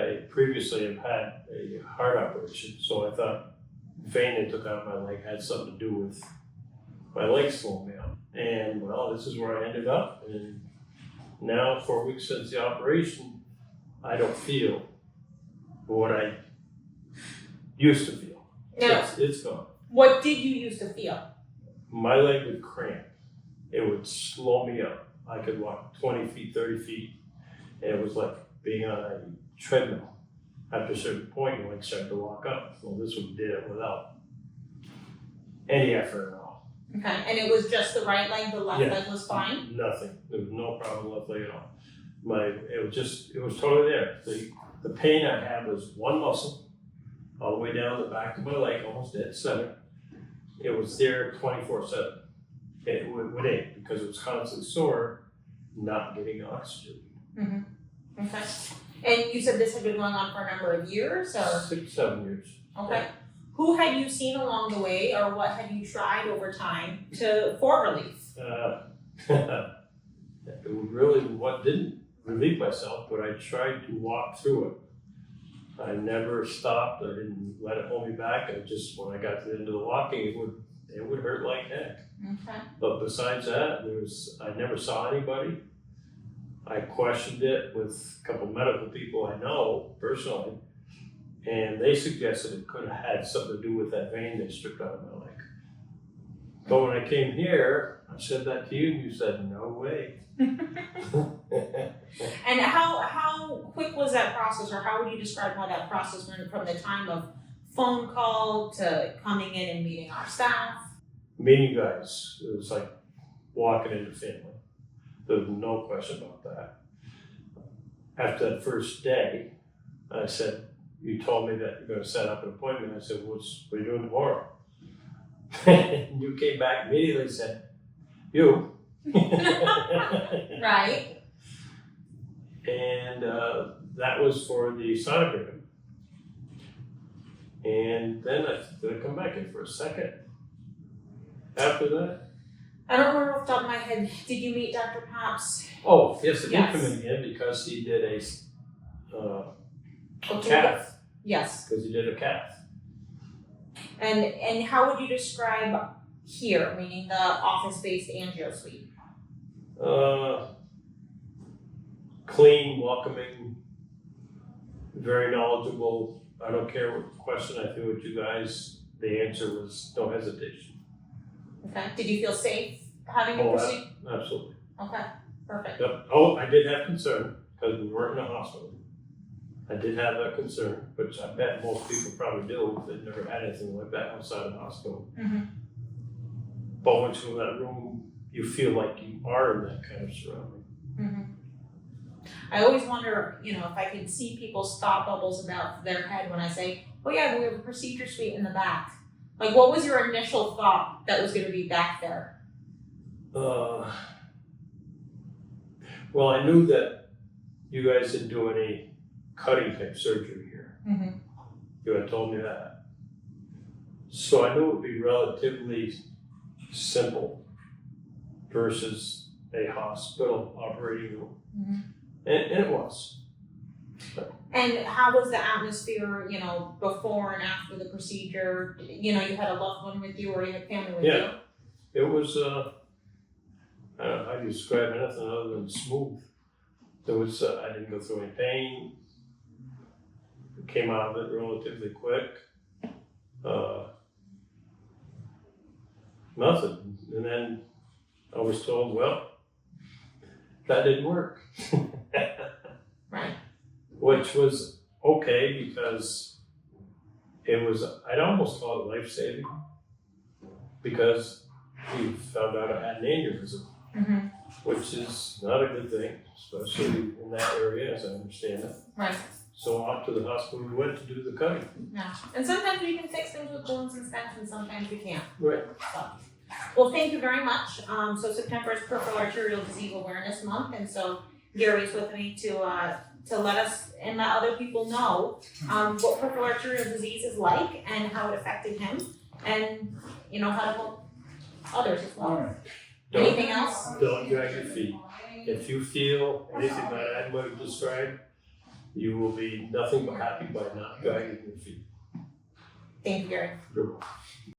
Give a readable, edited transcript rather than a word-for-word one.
I previously have had a heart operation, so I thought the vein that took out my leg had something to do with my leg slowing down. And well, this is where I ended up. And now, 4 weeks since the operation, I don't feel what I used to feel. Now, It's gone. what did you used to feel? My leg would cramp. It would slow me up. I could walk 20 feet, 30 feet, and it was like being on a treadmill. After a certain point, you might start to walk up. Well, this one did it without any effort at all. Okay, and it was just the right leg, the left leg was fine? Nothing. There was no problem with left leg at all. It was totally there. The pain I had was one muscle, all the way down the back of my leg, almost dead center. It was there 24/7. It would ache because it was constantly sore, not getting oxygen. Mm-hmm. Okay. And you said this had been going on for a number of years, or? 6, 7 years. Okay. Who had you seen along the way, or what had you tried over time for relief? It was really what didn't relieve myself, but I tried to walk through it. I never stopped. I didn't let it hold me back. When I got to the end of the walking, it would hurt like heck. Okay. But besides that, I never saw anybody. I questioned it with a couple medical people I know personally, and they suggested it could have had something to do with that vein they stripped out of my leg. But when I came here, I said that to you, and you said, no way. And how quick was that process, or how would you describe how that process went from the time of phone call to coming in and meeting our staff? Meeting you guys, it was like walking into family. There's no question about that. After that first day, I said, you told me that you're going to set up an appointment. I said, what are you doing tomorrow? And you came back immediately and said, you. Right. And that was for the sonogram. And then did I come back in for a second after that? I don't remember off the top of my head. Did you meet Dr. Paps? Oh, yes, I did Yes. come in again because he did a Okay. cath. Yes. Because he did a cath. And how would you describe here, meaning the office-based angio suite? Clean, welcoming, very knowledgeable. I don't care what question I threw at you guys. The answer was no hesitation. Okay. Did you feel safe having a procedure? Absolutely. Okay. Perfect. Yep. Oh, I did have concern because we weren't in a hospital. I did have that concern, which I bet most people probably do. They've never had anything like that outside of the hospital. Mm-hmm. But once you're in that room, you feel like you are in that kind of surrounding. Mm-hmm. I always wonder, if I can see people's thought bubbles about their head when I say, oh yeah, we have a procedure suite in the back. Like, what was your initial thought that was going to be back there? Well, I knew that you guys didn't do any cutting type surgery here. Mm-hmm. You had told me that. So I knew it would be relatively simple versus a hospital operating room. Mm-hmm. And it was. And how was the atmosphere, before and after the procedure? You had a loved one with you, or you had family with you? It was, I don't know how you describe anything other than smooth. There was, I didn't go through any pain. Came out of it relatively quick. Nothing. And then I was told, well, that didn't work. Right. Which was okay because I'd almost call it life-saving because we found out I had an aneurysm, Mm-hmm. which is not a good thing, especially in that area, as I understand it. Right. So off to the hospital we went to do the cutting. Yeah. And sometimes we can fix things with bones and stents, and sometimes we can't. Right. So, well, thank you very much. So September is Peripheral Arterial Disease Awareness Month, and so Gary's with me to let us and let other people know what peripheral arterial disease is like and how it affected him, and how to help others as well. All right. Anything else? Don't drag your feet. If you feel anything that I would have described, you will be nothing but happy by not guiding your feet. Thank you, Gary. You're welcome.